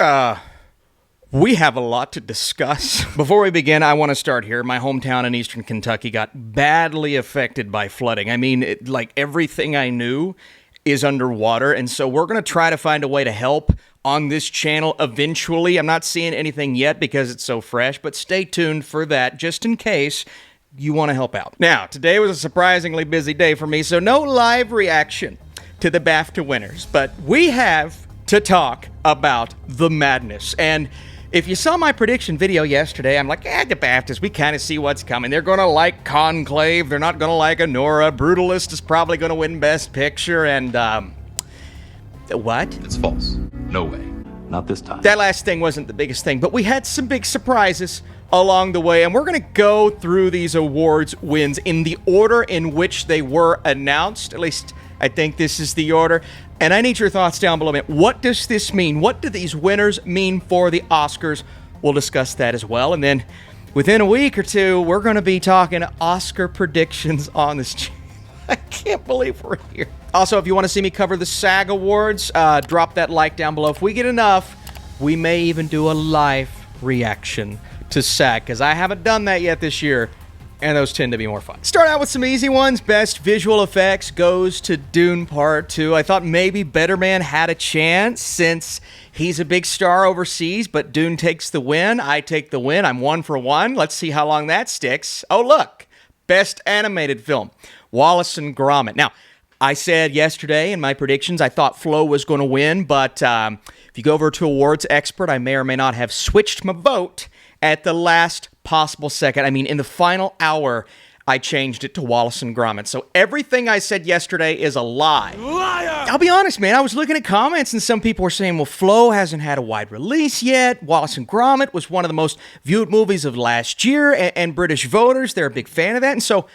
We have a lot to discuss. Before we begin, I want to start here. My hometown in eastern Kentucky got badly affected by flooding. I mean, like everything I knew is underwater, and so we're going to try to find a way to help on this channel eventually. I'm not seeing anything yet because it's so fresh, but stay tuned for that just in case you want to help out. Now, today was a surprisingly busy day for me, so no live reaction to the BAFTA winners, but we have to talk about the madness. And if you saw my prediction video yesterday, I'm like, the BAFTAs, we kind of see what's coming. They're going to like Conclave. They're not going to like Anora. Brutalist is probably going to win Best Picture. And, what? It's false. No way. Not this time. That last thing wasn't the biggest thing, but we had some big surprises along the way. And we're going to go through these awards wins in the order in which they were announced. At least I think this is the order. And I need your thoughts down below. What does this mean? What do these winners mean for the Oscars? We'll discuss that as well. And then within a week or two, we're going to be talking Oscar predictions on this channel. I can't believe we're here. Also, if you want to see me cover the SAG Awards, drop that like down below. If we get enough, we may even do a live reaction to SAG, because I haven't done that yet this year. And those tend to be more fun. Start out with some easy ones. Best visual effects goes to Dune Part 2. I thought maybe Better Man had a chance since he's a big star overseas, but Dune takes the win. I take the win. I'm 1 for 1. Let's see how long that sticks. Oh, look. Best animated film. Wallace and Gromit. Now, I said yesterday in my predictions I thought Flo was going to win, but if you go over to Awards Expert, I may or may not have switched my vote at the last possible second. I mean, in the final hour, I changed it to Wallace and Gromit. So everything I said yesterday is a lie. Liar! I'll be honest, man. I was looking at comments and some people were saying, well, Flo hasn't had a wide release yet. Wallace and Gromit was one of the most viewed movies of last year, and British voters, they're a big fan of that. And so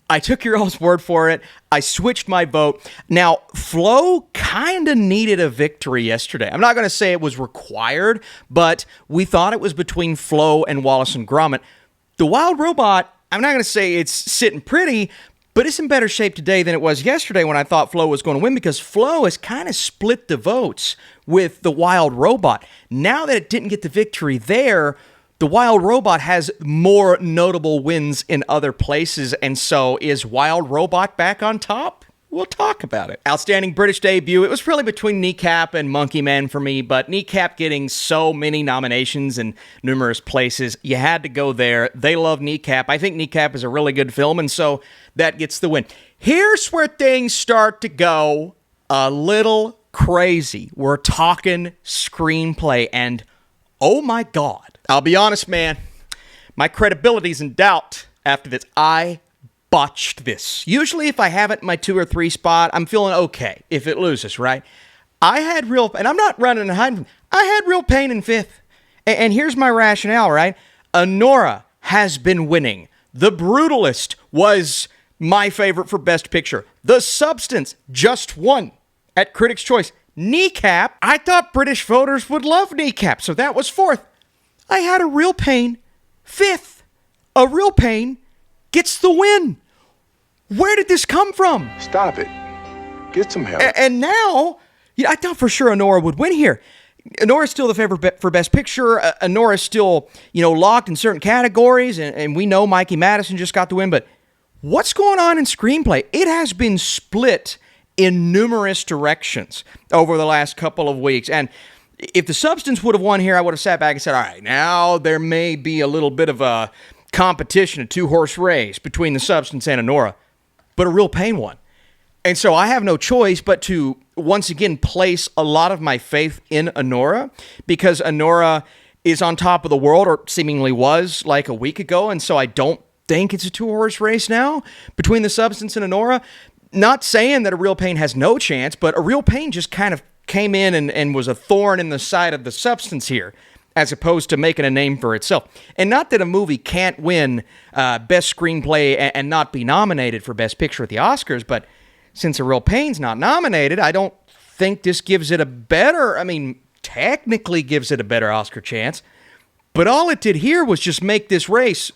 I took your all's word for it. I switched my vote. Now, Flo kind of needed a victory yesterday. I'm not going to say it was required, but we thought it was between Flo and Wallace and Gromit. The Wild Robot, I'm not going to say it's sitting pretty, but it's in better shape today than it was yesterday when I thought Flo was going to win, because Flo has kind of split the votes with the Wild Robot. Now that it didn't get the victory there, the Wild Robot has more notable wins in other places, and so is Wild Robot back on top? We'll talk about it. Outstanding British debut. It was really between Kneecap and Monkey Man for me, but Kneecap getting so many nominations in numerous places, you had to go there. They love Kneecap. I think Kneecap is a really good film, and so that gets the win. Here's where things start to go a little crazy. We're talking screenplay, and oh my God. I'll be honest, man. My credibility's in doubt after this. I botched this. Usually if I have it in my 2 or 3 spot, I'm feeling okay if it loses, right? I had real, and I'm not running and hiding, I had real pain in 5th. And here's my rationale, right? Anora has been winning. The Brutalist was my favorite for Best Picture. The Substance just won at Critics' Choice. Kneecap, I thought British voters would love Kneecap, so that was 4th. I had a real pain 5th. A real pain gets the win. Where did this come from? Stop it. Get some help. And now, I thought for sure Anora would win here. Anora's still the favorite for Best Picture. Anora's still, locked in certain categories, and we know Mikey Madison just got the win, but what's going on in screenplay? It has been split in numerous directions over the last couple of weeks, and if The Substance would have won here, I would have sat back and said, all right, now there may be a little bit of a competition, a 2-horse race between The Substance and Anora, but a real pain one. And so I have no choice but to once again place a lot of my faith in Anora, because Anora is on top of the world, or seemingly was like a week ago, and so I don't think it's a 2-horse race now between The Substance and Anora. Not saying that A Real Pain has no chance, but A Real Pain just kind of came in and was a thorn in the side of The Substance here, as opposed to making a name for itself. And not that a movie can't win Best Screenplay and not be nominated for Best Picture at the Oscars, but since A Real Pain's not nominated, I don't think this gives it a better, technically gives it a better Oscar chance, but all it did here was just make this race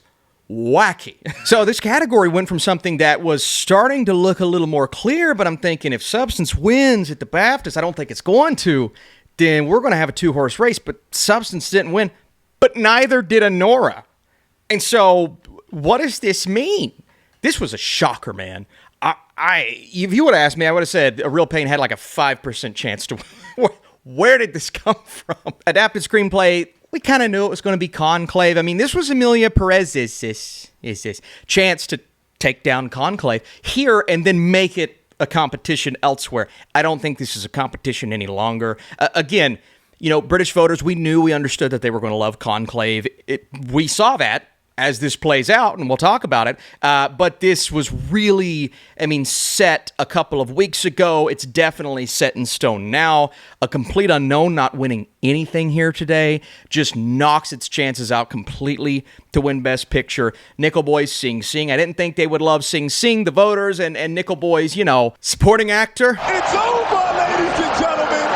wacky. So this category went from something that was starting to look a little more clear, but I'm thinking if Substance wins at the BAFTAs, I don't think it's going to, then we're going to have a 2-horse race, but Substance didn't win, but neither did Anora. And so what does this mean? This was a shocker, man. If you would have asked me, I would have said A Real Pain had like a 5% chance to win. Where did this come from? Adapted screenplay, we kind of knew it was going to be Conclave. I mean, this was Emilia Perez's chance to take down Conclave here and then make it a competition elsewhere. I don't think this is a competition any longer. Again, British voters, we understood that they were going to love Conclave. We saw that as this plays out, and we'll talk about it. But this was really, set a couple of weeks ago. It's definitely set in stone now. A Complete Unknown not winning anything here today just knocks its chances out completely to win Best Picture. Nickel Boys Sing Sing. I didn't think they would love Sing Sing, the voters, and Nickel Boys, supporting actor. It's over, ladies and gentlemen.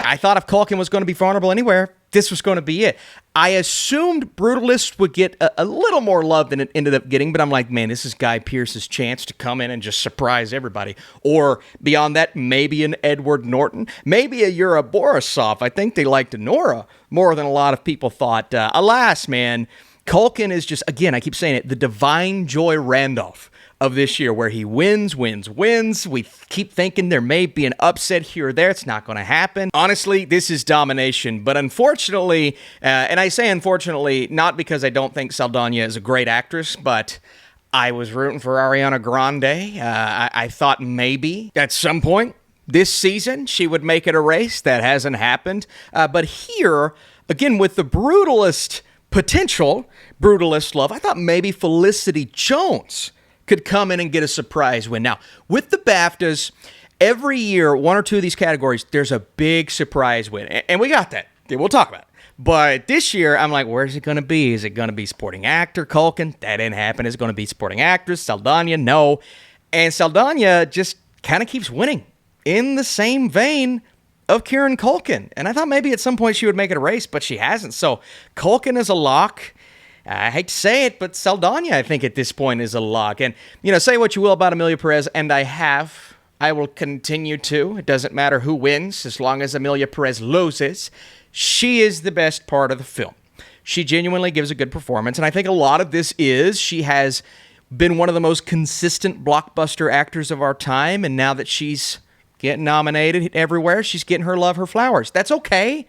I thought if Culkin was going to be vulnerable anywhere, this was going to be it. I assumed Brutalist would get a little more love than it ended up getting, but I'm like, man, this is Guy Pearce's chance to come in and just surprise everybody. Or beyond that, maybe an Edward Norton, maybe a Yura Borisov. I think they liked Anora more than a lot of people thought. Alas, man, Culkin is just, again, I keep saying it, the Divine Joy Randolph of this year, where he wins. We keep thinking there may be an upset here or there. It's not going to happen. Honestly, this is domination. But unfortunately, and I say unfortunately, not because I don't think Saldana is a great actress, but I was rooting for Ariana Grande. I thought maybe at some point this season she would make it a race. That hasn't happened. But here, again, with the potential Brutalist love, I thought maybe Felicity Jones could come in and get a surprise win. Now, with the BAFTAs, every year, one or two of these categories, there's a big surprise win. And we got that. We'll talk about it. But this year, I'm like, where's it going to be? Is it going to be supporting actor, Culkin? That didn't happen. Is it going to be supporting actress, Saldana? No. And Saldana just kind of keeps winning in the same vein of Kieran Culkin. And I thought maybe at some point she would make it a race, but she hasn't. So Culkin is a lock. I hate to say it, but Saldana, I think, at this point is a lock. And, say what you will about Emilia Perez, and I will continue to. It doesn't matter who wins, as long as Emilia Perez loses. She is the best part of the film. She genuinely gives a good performance, and I think a lot of this is she has been one of the most consistent blockbuster actors of our time, and now that she's getting nominated everywhere, she's getting her love, her flowers. That's okay.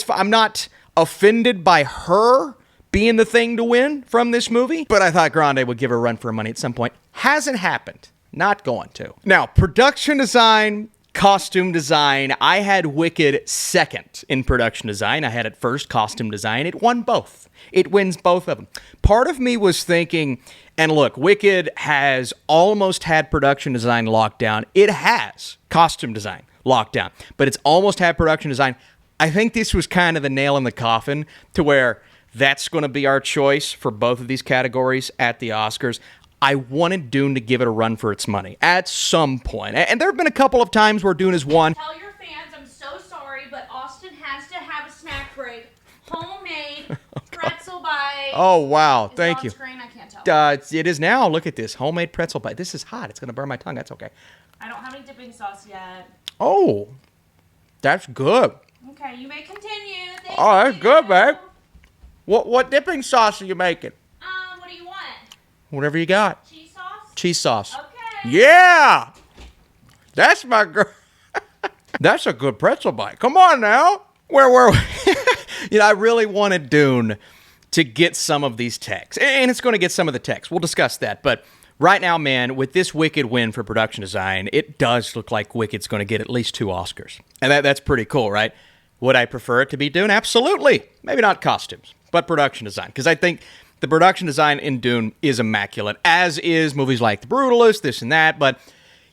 I'm not offended by her being the thing to win from this movie, but I thought Grande would give her a run for her money at some point. Hasn't happened. Not going to. Now, production design, costume design. I had Wicked second in production design. I had it first, costume design. It won both. It wins both of them. Part of me was thinking, and look, Wicked has almost had production design locked down. It has costume design locked down, but it's almost had production design. I think this was kind of the nail in the coffin to where that's going to be our choice for both of these categories at the Oscars. I wanted Dune to give it a run for its money at some point. And there have been a couple of times where Dune has won. Tell your fans I'm so sorry, but Austin has to have a snack break. Homemade pretzel bite. Oh, wow. Thank you. Screen? I can't tell. It is now. Look at this. Homemade pretzel bite. This is hot. It's going to burn my tongue. That's okay. I don't have any dipping sauce yet. Oh, that's good. Okay, you may continue. Oh, that's good, babe. What dipping sauce are you making? What do you want? Whatever you got. Cheese sauce? Cheese sauce. Okay. Yeah! That's my girl. That's a good pretzel bite. Come on now. Where were we? I really wanted Dune to get some of these techs. And it's going to get some of the techs. We'll discuss that. But right now, man, with this Wicked win for production design, it does look like Wicked's going to get at least 2 Oscars. And that's pretty cool, right? Would I prefer it to be Dune? Absolutely. Maybe not costumes, but production design. Because I think the production design in Dune is immaculate, as is movies like The Brutalist, this and that. But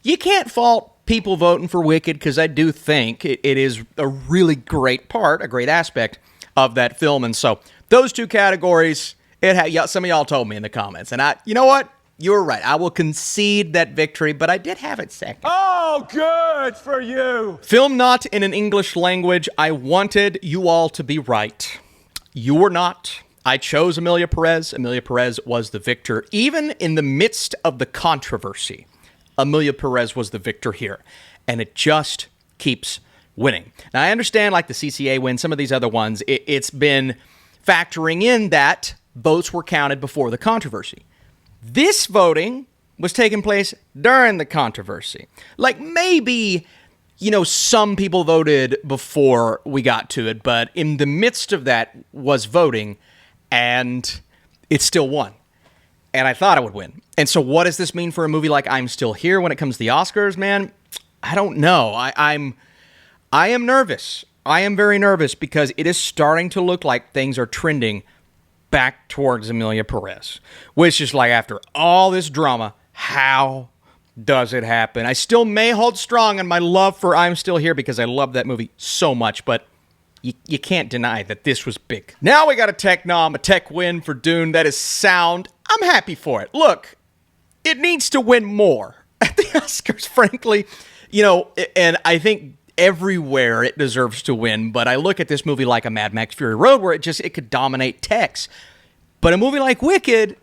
you can't fault people voting for Wicked, because I do think it is a really great part, a great aspect of that film. And so those two categories, some of y'all told me in the comments. And you know what? You were right. I will concede that victory, but I did have it second. Oh, good for you. Film not in an English language. I wanted you all to be right. You were not. I chose Emilia Perez. Emilia Perez was the victor. Even in the midst of the controversy, Emilia Perez was the victor here. And it just keeps winning. Now, I understand like the CCA win, some of these other ones, it's been factoring in that votes were counted before the controversy. This voting was taking place during the controversy. Like maybe, some people voted before we got to it, but in the midst of that was voting, and it still won. And I thought it would win. And so what does this mean for a movie like I'm Still Here when it comes to the Oscars, man? I don't know. I am nervous. I am very nervous because it is starting to look like things are trending back towards Emilia Perez, which is like, after all this drama, how does it happen? I still may hold strong on my love for I'm Still Here because I love that movie so much, but you can't deny that this was big. Now we got a tech nom, a tech win for Dune. That is sound. I'm happy for it. Look, it needs to win more at the Oscars, frankly. And I think everywhere it deserves to win, but I look at this movie like a Mad Max Fury Road where it could dominate techs. But a movie like Wicked,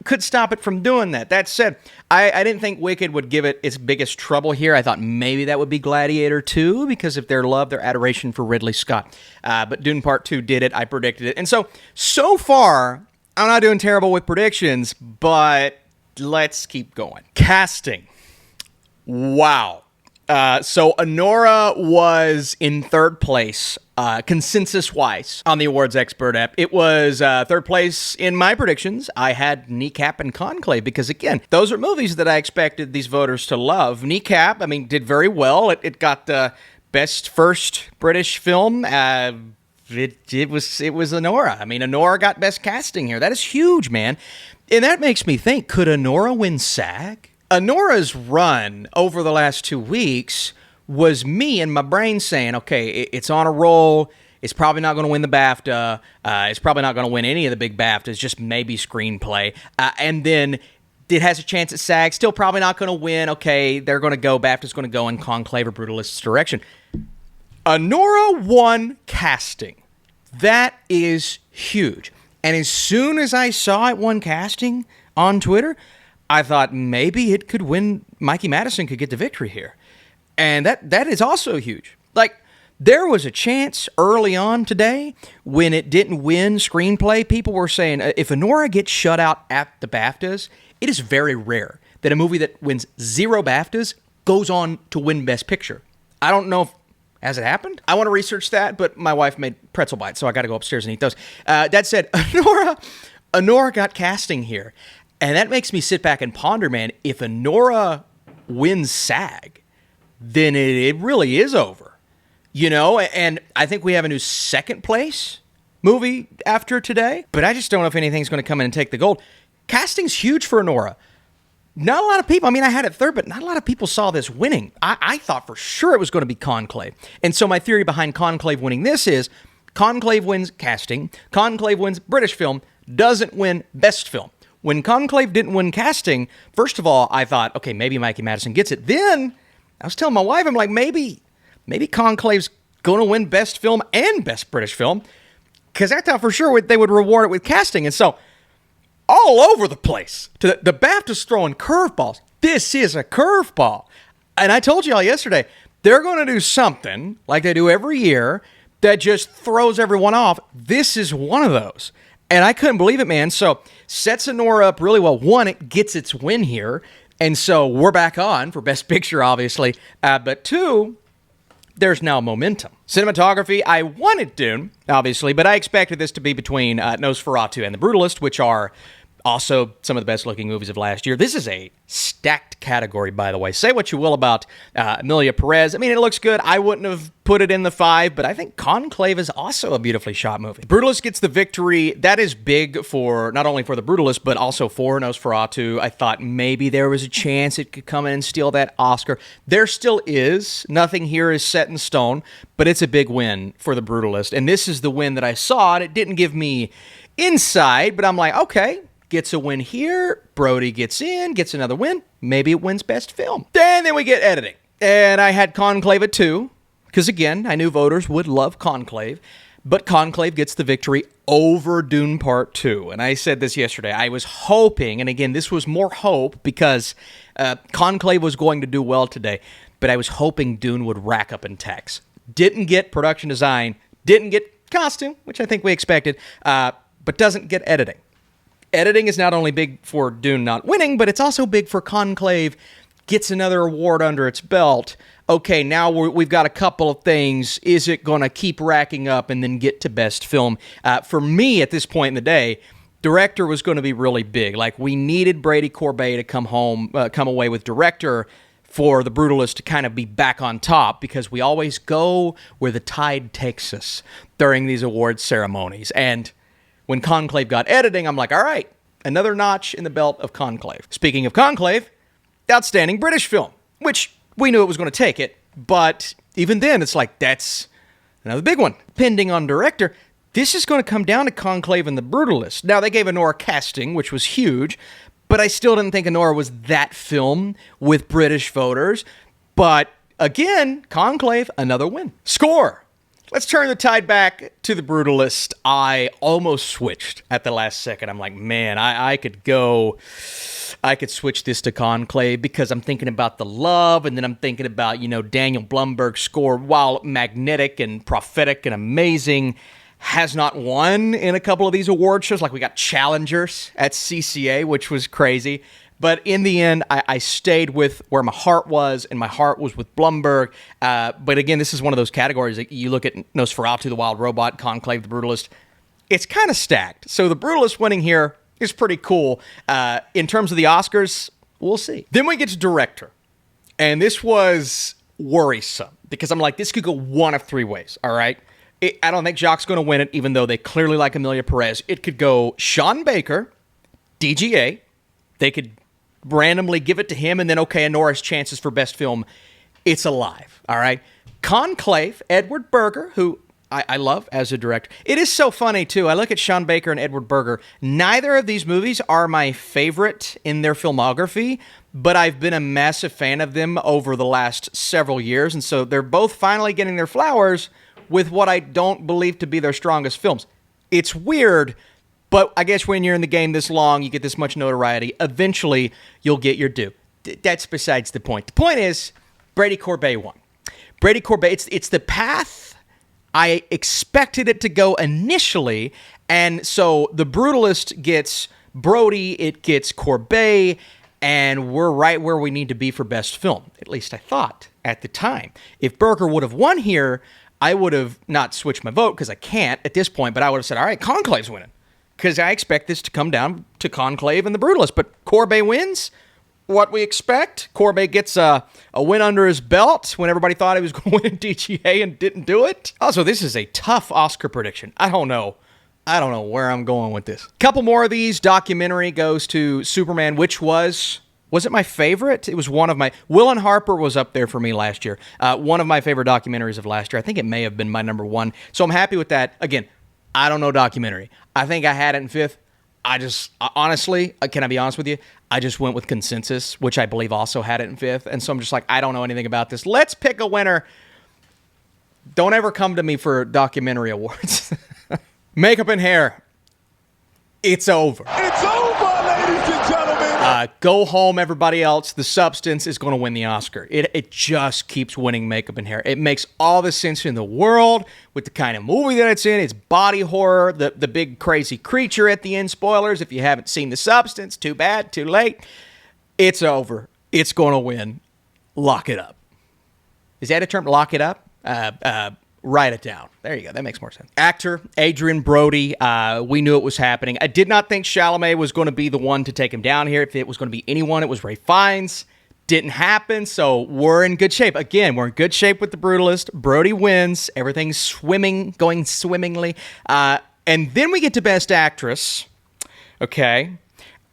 could stop it from doing that. That said, I didn't think Wicked would give it its biggest trouble here. I thought maybe that would be Gladiator 2 because of their love, their adoration for Ridley Scott. But Dune Part 2 did it. I predicted it. And so far, I'm not doing terrible with predictions, but let's keep going. Casting. Wow. So Anora was in third place, consensus-wise, on the awards expert app. It was third place in my predictions. I had Kneecap and Conclave because, again, those are movies that I expected these voters to love. Kneecap, did very well. It got best first British film. It was Anora. Anora got best casting here. That is huge, man. And that makes me think, could Anora win SAG? Anora's run over the last 2 weeks was me and my brain saying, okay, it's on a roll. It's probably not going to win the BAFTA. It's probably not going to win any of the big BAFTAs, just maybe screenplay. And then it has a chance at SAG. Still probably not going to win. Okay, BAFTA's going to go in Conclave or Brutalist's direction. Anora won casting. That is huge. And as soon as I saw it won casting on Twitter, I thought maybe it could win. Mikey Madison could get the victory here. And that is also huge. Like, there was a chance early on today when it didn't win screenplay. People were saying if Anora gets shut out at the BAFTAs, it is very rare that a movie that wins 0 BAFTAs goes on to win Best Picture. I don't know if has it happened? I want to research that, but my wife made pretzel bites, so I got to go upstairs and eat those. That said, Anora got casting here. And that makes me sit back and ponder, man, if Anora wins SAG, then it really is over. And I think we have a new second place movie after today, but I just don't know if anything's going to come in and take the gold. Casting's huge for Anora. Not a lot of people, I had it third, but not a lot of people saw this winning. I thought for sure it was going to be Conclave. And so my theory behind Conclave winning this is Conclave wins casting, Conclave wins British film, doesn't win Best Film. When Conclave didn't win casting, first of all, I thought, okay, maybe Mikey Madison gets it. Then I was telling my wife, I'm like, maybe Conclave's going to win Best Film and Best British Film, because I thought for sure they would reward it with casting. And so all over the place, the BAFTA's throwing curveballs. This is a curveball. And I told y'all yesterday, they're going to do something like they do every year that just throws everyone off. This is one of those. And I couldn't believe it, man. So sets Anora up really well. One, it gets its win here. And so we're back on for Best Picture, obviously. But two, there's now momentum. Cinematography, I wanted Dune, obviously, but I expected this to be between Nosferatu and The Brutalist, which are also some of the best-looking movies of last year. This is a stacked category, by the way. Say what you will about Emilia Perez. It looks good. I wouldn't have put it in the 5, but I think Conclave is also a beautifully shot movie. Brutalist gets the victory. That is big for not only for The Brutalist, but also for Nosferatu. I thought maybe there was a chance it could come in and steal that Oscar. There still is. Nothing here is set in stone, but it's a big win for The Brutalist. And this is the win that I saw, and it didn't give me insight, but I'm like, okay, gets a win here. Brody gets in, gets another win. Maybe it wins Best Film. Then we get editing. And I had Conclave at 2, because again, I knew voters would love Conclave. But Conclave gets the victory over Dune Part 2. And I said this yesterday. I was hoping, and again, this was more hope because Conclave was going to do well today, but I was hoping Dune would rack up in tax. didn't get production design, didn't get costume, which I think we expected, but doesn't get editing. Editing is not only big for Dune not winning, but it's also big for Conclave. Gets another award under its belt. Okay, now we've got a couple of things. Is it going to keep racking up and then get to best film? For me, at this point in the day, director was going to be really big. Like, we needed Brady Corbet to come away with director for The Brutalist to kind of be back on top, because we always go where the tide takes us during these award ceremonies. And when Conclave got editing, I'm like, all right, another notch in the belt of Conclave. Speaking of Conclave, outstanding British film, which we knew it was going to take it, but even then, it's like, that's another big one. Depending on director, this is going to come down to Conclave and The Brutalist. Now, they gave Anora casting, which was huge, but I still didn't think Anora was that film with British voters. But again, Conclave, another win. Score. Let's turn the tide back to The Brutalist. I almost switched at the last second. I'm like, man, I could switch this to Conclave, because I'm thinking about the love, and then I'm thinking about, Daniel Blumberg's score, while magnetic and prophetic and amazing, has not won in a couple of these award shows. Like, we got challengers at CCA, which was crazy. But in the end, I stayed with where my heart was, and my heart was with Blumberg. But again, this is one of those categories that you look at Nosferatu, The Wild Robot, Conclave, The Brutalist. It's kind of stacked. So The Brutalist winning here is pretty cool. In terms of the Oscars, we'll see. Then we get to director. And this was worrisome, because I'm like, this could go one of three ways, all right? I don't think Jacques going to win it, even though they clearly like Emilia Perez. It could go Sean Baker, DGA. They could randomly give it to him, and then, okay, Anora's chances for best film, it's alive, all right? Conclave, Edward Berger, who I love as a director. It is so funny, too. I look at Sean Baker and Edward Berger. Neither of these movies are my favorite in their filmography, but I've been a massive fan of them over the last several years, and so they're both finally getting their flowers with what I don't believe to be their strongest films. It's weird, but I guess when you're in the game this long, you get this much notoriety, eventually you'll get your due. That's besides the point. The point is, Brady Corbet won. Brady Corbet, it's the path I expected it to go initially, and so The Brutalist gets Brody, it gets Corbet, and we're right where we need to be for best film. At least I thought at the time. If Berger would have won here, I would have not switched my vote, because I can't at this point, but I would have said, all right, Conclave's winning, because I expect this to come down to Conclave and The Brutalist. But Corbet wins, what we expect. Corbet gets a win under his belt when everybody thought he was going to win DGA and didn't do it. Also, this is a tough Oscar prediction. I don't know where I'm going with this. Couple more of these. Documentary goes to Superman, which was it my favorite? It was one of my... Will and Harper was up there for me last year. One of my favorite documentaries of last year. I think it may have been my number one. So I'm happy with that. Again, I don't know documentary. I think I had it in fifth. Honestly, can I be honest with you? I just went with consensus, which I believe also had it in fifth. And so I'm just like, I don't know anything about this. Let's pick a winner. Don't ever come to me for documentary awards. Makeup and hair. It's over. It's over, ladies and gentlemen. Go home, everybody else. The Substance is going to win the Oscar. It just keeps winning makeup and hair. It makes all the sense in the world with the kind of movie that it's in. It's body horror, the big crazy creature at the end. Spoilers, if you haven't seen The Substance, too bad, too late. It's over. It's going to win. Lock it up. Is that a term? Lock it up? Write it down. There you go. That makes more sense. Actor, Adrien Brody. We knew it was happening. I did not think Chalamet was going to be the one to take him down here. If it was going to be anyone, it was Ralph Fiennes. Didn't happen, so we're in good shape. Again, we're in good shape with The Brutalist. Brody wins. Everything's going swimmingly. And then we get to Best Actress. Okay.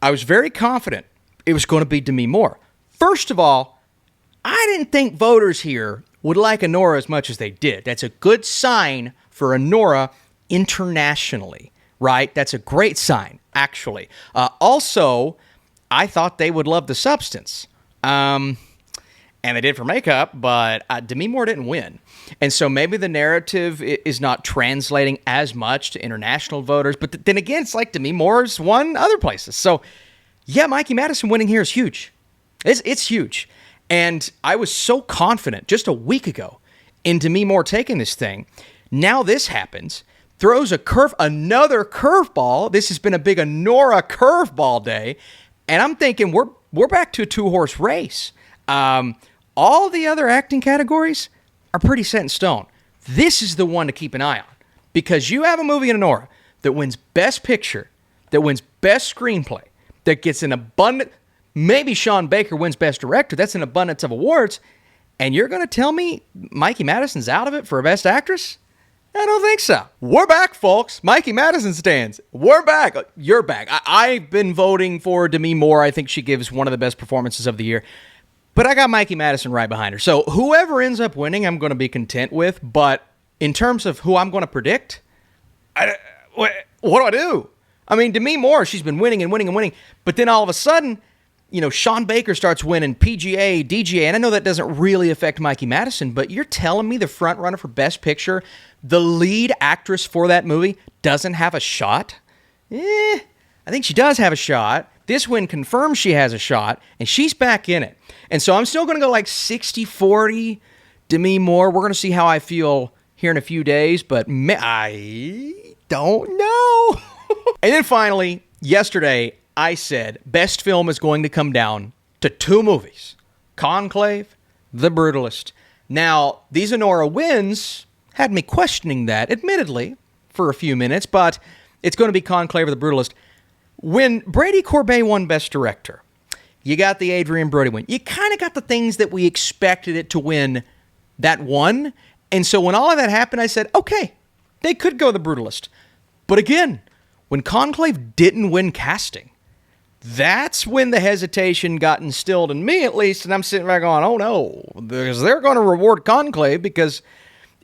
I was very confident it was going to be Demi Moore. First of all, I didn't think voters here would like Anora as much as they did. That's a good sign for Anora internationally, right? That's a great sign, actually. Also, I thought they would love The Substance. And they did for makeup, but Demi Moore didn't win. And so maybe the narrative is not translating as much to international voters. But then again, it's like Demi Moore's won other places. So, yeah, Mikey Madison winning here is huge. It's huge. And I was so confident just a week ago in Demi Moore taking this thing. Now this happens, throws another curveball. This has been a big Anora curveball day, and I'm thinking we're back to a two-horse race. All the other acting categories are pretty set in stone. This is the one to keep an eye on, because you have a movie in Anora that wins Best Picture, that wins Best Screenplay, that gets an abundant, maybe Sean Baker wins Best Director, that's an abundance of awards, and you're going to tell me Mikey Madison's out of it for a Best Actress? I don't think so. We're back, folks. Mikey Madison stands. We're back. You're back. I've been voting for Demi Moore. I think she gives one of the best performances of the year. But I got Mikey Madison right behind her. So whoever ends up winning, I'm going to be content with. But in terms of who I'm going to predict, what do I do? I mean, Demi Moore, she's been winning and winning and winning. But then all of a sudden, Sean Baker starts winning PGA, DGA. And I know that doesn't really affect Mikey Madison, but you're telling me the front runner for Best Picture, the lead actress for that movie, doesn't have a shot? I think she does have a shot. This win confirms she has a shot, and she's back in it. And so I'm still going to go like 60-40 Demi Moore. We're going to see how I feel here in a few days, but I don't know. And then finally, yesterday, I said best film is going to come down to two movies, Conclave, The Brutalist. Now, these Anora wins had me questioning that, admittedly, for a few minutes, but it's going to be Conclave or The Brutalist. When Brady Corbet won Best Director, you got the Adrien Brody win. You kind of got the things that we expected it to win that won. And so when all of that happened, I said, okay, they could go The Brutalist. But again, when Conclave didn't win casting, that's when the hesitation got instilled in me, at least, and I'm sitting there going, oh no, because they're going to reward Conclave because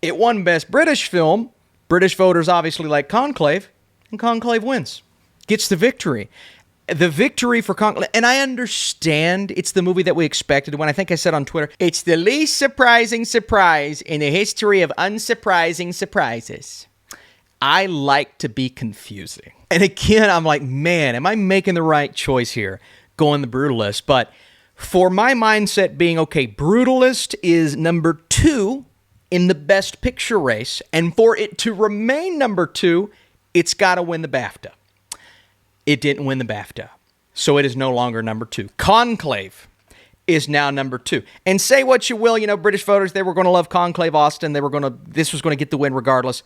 it won Best British Film. British voters obviously like Conclave, and Conclave wins. Gets the victory. The victory for Conclave, and I understand it's the movie that we expected. When I think I said on Twitter, it's the least surprising surprise in the history of unsurprising surprises. I like to be confusing. And again, I'm like, man, am I making the right choice here going The Brutalist? But for my mindset being, okay, Brutalist is number 2 in the Best Picture race, and for it to remain number 2, it's got to win the BAFTA. It didn't win the BAFTA, so it is no longer number 2. Conclave is now number 2. And say what you will, British voters, they were going to love Conclave Austin. This was going to get the win regardless.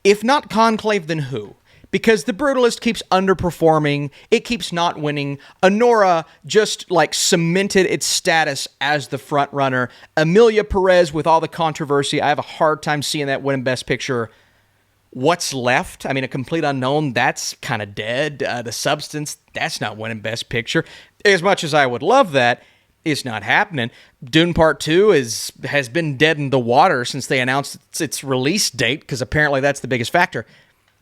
If not Conclave, then who? Because The Brutalist keeps underperforming. It keeps not winning. Anora just cemented its status as the front runner. Emilia Perez, with all the controversy, I have a hard time seeing that win Best Picture. What's left? I mean, A Complete Unknown, that's kind of dead. The Substance, that's not winning Best Picture. As much as I would love that, it's not happening. Dune Part 2 has been dead in the water since they announced its release date, because apparently that's the biggest factor.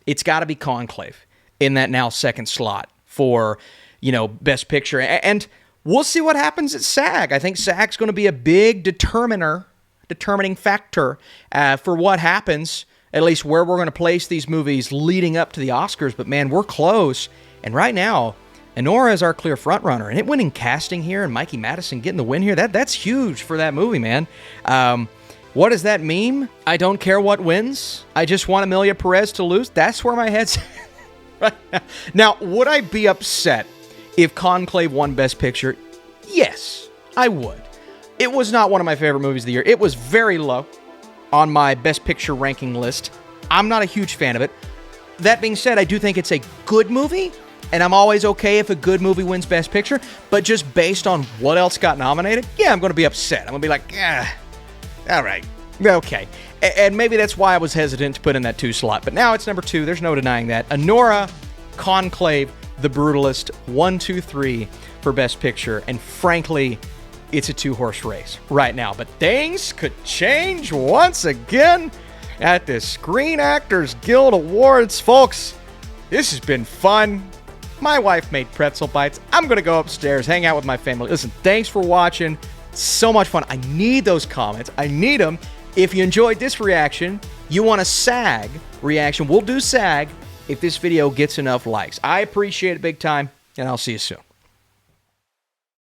It's got to be Conclave in that now second slot for, Best Picture. And we'll see what happens at SAG. I think SAG's going to be a big determining factor for what happens, at least where we're going to place these movies leading up to the Oscars. But man, we're close. And right now, Anora is our clear front runner. And it winning casting here and Mikey Madison getting the win here, that's huge for that movie, man. What does that mean? I don't care what wins. I just want Emilia Perez to lose. That's where my head's right now. Now, would I be upset if Conclave won Best Picture? Yes, I would. It was not one of my favorite movies of the year. It was very low on my Best Picture ranking list. I'm not a huge fan of it. That being said, I do think it's a good movie, and I'm always okay if a good movie wins Best Picture, but just based on what else got nominated, yeah, I'm going to be upset. I'm going to be like, all right, okay. And maybe that's why I was hesitant to put in that 2 slot, but now it's number 2. There's no denying that. Anora, Conclave, The Brutalist, 1, 2, 3 for Best Picture, and frankly, it's a 2-horse race right now. But things could change once again at the Screen Actors Guild Awards. Folks, this has been fun. My wife made pretzel bites. I'm going to go upstairs, hang out with my family. Listen, thanks for watching. So much fun. I need those comments. I need them. If you enjoyed this reaction, you want a SAG reaction, we'll do SAG if this video gets enough likes. I appreciate it big time, and I'll see you soon.